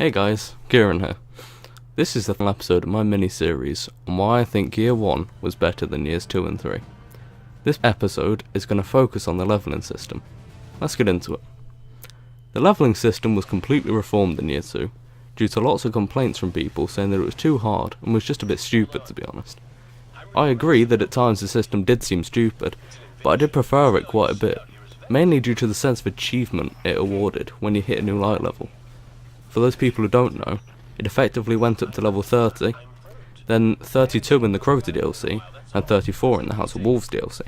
Hey guys, Kieran here. This is the final episode of my mini-series on why I think Year 1 was better than Years 2 and 3. This episode is going to focus on the levelling system. Let's get into it. The levelling system was completely reformed in Year 2, due to lots of complaints from people saying that it was too hard and was just a bit stupid, to be honest. I agree that at times the system did seem stupid, but I did prefer it quite a bit, mainly due to the sense of achievement it awarded when you hit a new light level. For those people who don't know, it effectively went up to level 30, then 32 in the Crota DLC, and 34 in the House of Wolves DLC.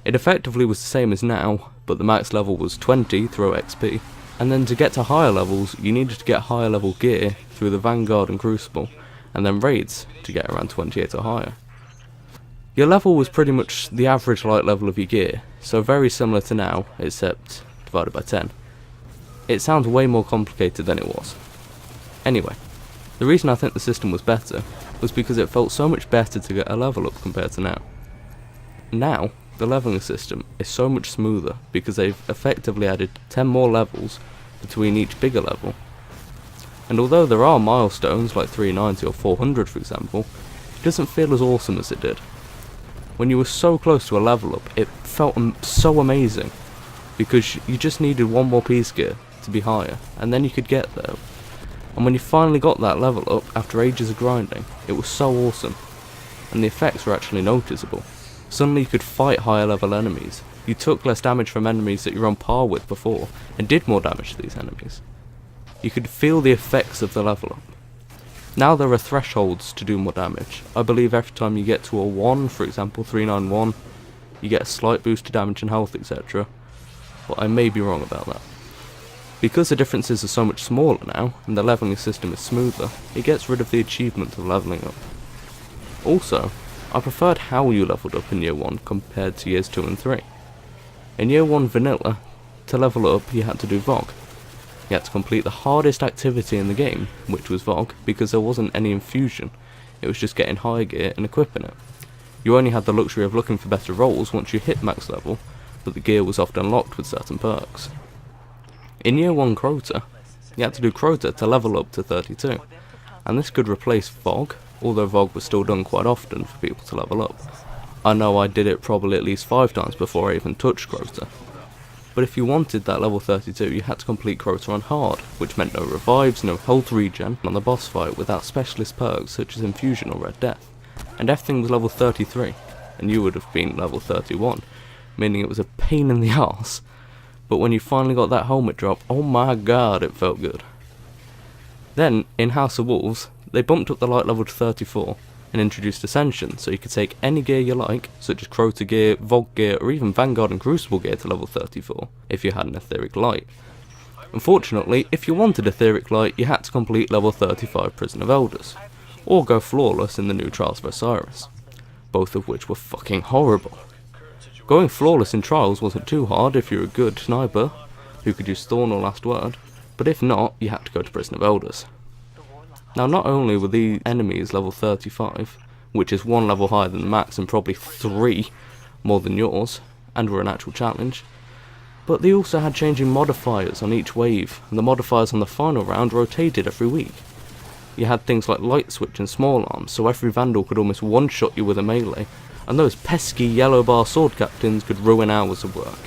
It effectively was the same as now, but the max level was 20 through XP, and then to get to higher levels you needed to get higher level gear through the Vanguard and Crucible, and then raids to get around 28 or higher. Your level was pretty much the average light level of your gear, so very similar to now, except divided by 10. It sounds way more complicated than it was. Anyway, the reason I think the system was better was because it felt so much better to get a level up compared to now. Now, the leveling system is so much smoother because they've effectively added 10 more levels between each bigger level. And although there are milestones like 390 or 400 for example, it doesn't feel as awesome as it did. When you were so close to a level up, it felt so amazing because you just needed one more piece gear to be higher, and then you could get there. And when you finally got that level up after ages of grinding, it was so awesome, and the effects were actually noticeable. Suddenly you could fight higher level enemies, you took less damage from enemies that you were on par with before, and did more damage to these enemies. You could feel the effects of the level up. Now there are thresholds to do more damage. I believe every time you get to a 1, for example 391, you get a slight boost to damage and health, etc. But I may be wrong about that. Because the differences are so much smaller now, and the levelling system is smoother, it gets rid of the achievement of levelling up. Also, I preferred how you levelled up in Year 1 compared to Years 2 and 3. In Year 1 vanilla, to level up you had to do VOG. You had to complete the hardest activity in the game, which was VOG, because there wasn't any infusion, it was just getting high gear and equipping it. You only had the luxury of looking for better rolls once you hit max level, but the gear was often locked with certain perks. In Year 1 Crota, you had to do Crota to level up to 32, and this could replace VOG, although VOG was still done quite often for people to level up. I know I did it probably at least 5 times before I even touched Crota. But if you wanted that level 32, you had to complete Crota on hard, which meant no revives, no health regen on the boss fight without specialist perks such as Infusion or Red Death, and everything was level 33, and you would have been level 31, meaning it was a pain in the arse. But when you finally got that helmet drop, oh my god, it felt good. Then, in House of Wolves, they bumped up the light level to 34, and introduced Ascension, so you could take any gear you like, such as Crota gear, VOG gear, or even Vanguard and Crucible gear to level 34, if you had an Etheric Light. Unfortunately, if you wanted Etheric Light, you had to complete level 35 Prison of Elders, or go flawless in the new Trials of Osiris, both of which were fucking horrible. Going flawless in Trials wasn't too hard if you're a good sniper, who could use Thorn or Last Word, but if not, you had to go to Prison of Elders. Now not only were these enemies level 35, which is 1 level higher than the max and probably 3 more than yours, and were an actual challenge, but they also had changing modifiers on each wave, and the modifiers on the final round rotated every week. You had things like Light Switch and Small Arms, so every Vandal could almost one-shot you with a melee, and those pesky yellow bar sword captains could ruin hours of work.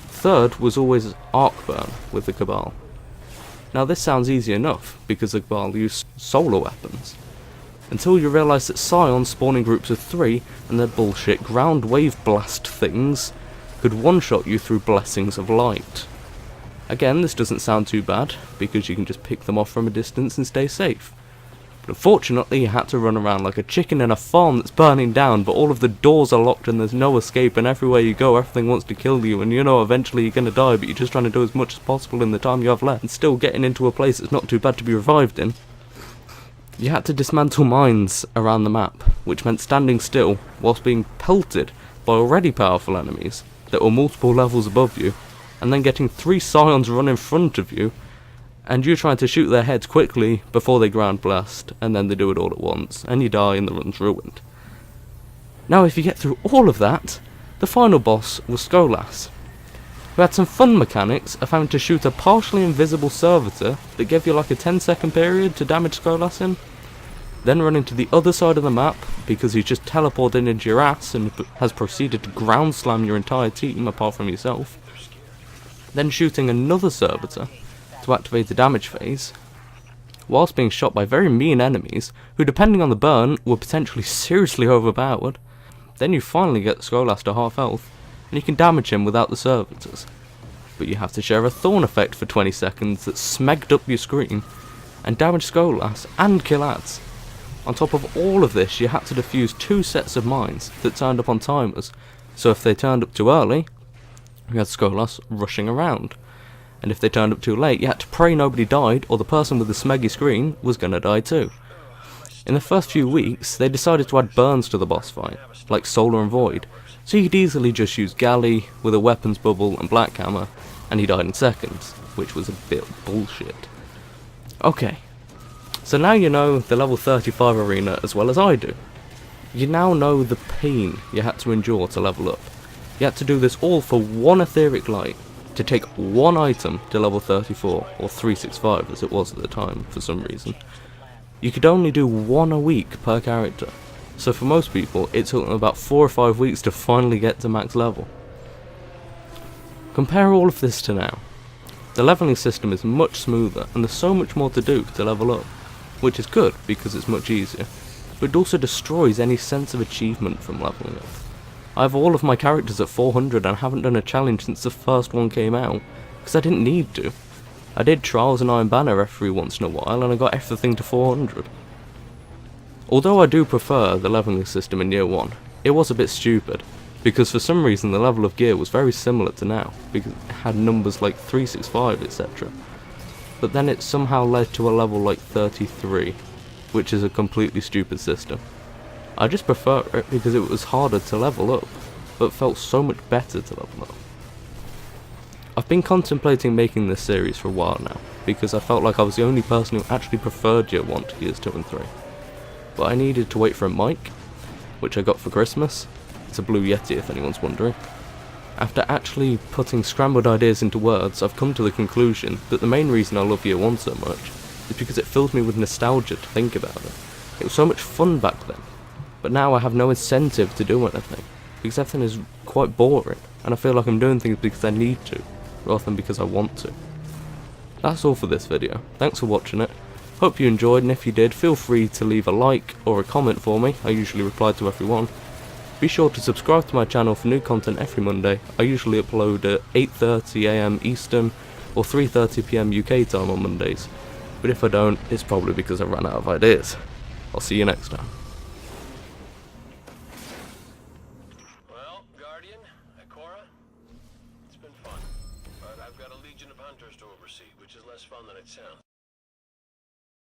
Third was always Arc Burn with the Cabal. Now this sounds easy enough, because the Cabal use solar weapons, until you realise that Scions spawn in groups of 3, and their bullshit ground wave blast things could one-shot you through Blessings of Light. Again, this doesn't sound too bad, because you can just pick them off from a distance and stay safe. But unfortunately you had to run around like a chicken in a farm that's burning down, but all of the doors are locked and there's no escape, and everywhere you go everything wants to kill you, and you know eventually you're gonna die, but you're just trying to do as much as possible in the time you have left, and still getting into a place that's not too bad to be revived in. You had to dismantle mines around the map, which meant standing still whilst being pelted by already powerful enemies that were multiple levels above you, and then getting 3 Scions run in front of you, and you trying to shoot their heads quickly before they ground blast, and then they do it all at once, and you die and the run's ruined. Now if you get through all of that, the final boss was Skolas. who had some fun mechanics of having to shoot a partially invisible servitor that gave you like a 10-second period to damage Skolas in, then running to the other side of the map because he's just teleported into your ass and has proceeded to ground slam your entire team apart from yourself, then shooting another servitor to activate the damage phase, whilst being shot by very mean enemies who, depending on the burn, were potentially seriously overpowered. Then you finally get Skolas to half health, and you can damage him without the servitors. But you have to share a thorn effect for 20 seconds that smegged up your screen, and damage Skolas and kill ads. On top of all of this, you had to defuse 2 sets of mines that turned up on timers, so if they turned up too early, you had Skolas rushing around. And if they turned up too late, you had to pray nobody died, or the person with the smeggy screen was gonna die too. In the first few weeks, they decided to add burns to the boss fight, like Solar and Void, so you could easily just use Galley with a weapons bubble and Black Hammer, and he died in seconds, which was a bit bullshit. Okay, so now you know the level 35 arena as well as I do. You now know the pain you had to endure to level up. You had to do this all for one etheric light, to take one item to level 34, or 365 as it was at the time for some reason. You could only do 1 a week per character, so for most people it took them about 4 or 5 weeks to finally get to max level. Compare all of this to now. The leveling system is much smoother and there's so much more to do to level up, which is good because it's much easier, but it also destroys any sense of achievement from leveling up. I have all of my characters at 400 and haven't done a challenge since the first one came out, because I didn't need to. I did Trials and Iron Banner every once in a while and I got everything to 400. Although I do prefer the leveling system in Year 1, it was a bit stupid, because for some reason the level of gear was very similar to now, because it had numbers like 365 etc. But then it somehow led to a level like 33, which is a completely stupid system. I just prefer it because it was harder to level up, but felt so much better to level up. I've been contemplating making this series for a while now, because I felt like I was the only person who actually preferred Year 1 to Years 2 and 3. But I needed to wait for a mic, which I got for Christmas. It's a Blue Yeti if anyone's wondering. After actually putting scrambled ideas into words, I've come to the conclusion that the main reason I love Year 1 so much is because it filled me with nostalgia to think about it. It was so much fun back then. But now I have no incentive to do anything, because everything is quite boring, and I feel like I'm doing things because I need to, rather than because I want to. That's all for this video. Thanks for watching it. Hope you enjoyed, and if you did, feel free to leave a like or a comment for me. I usually reply to everyone. Be sure to subscribe to my channel for new content every Monday. I usually upload at 8:30 AM Eastern or 3:30 PM UK time on Mondays. But if I don't, it's probably because I ran out of ideas. I'll see you next time. It's been fun, but I've got a legion of hunters to oversee, which is less fun than it sounds.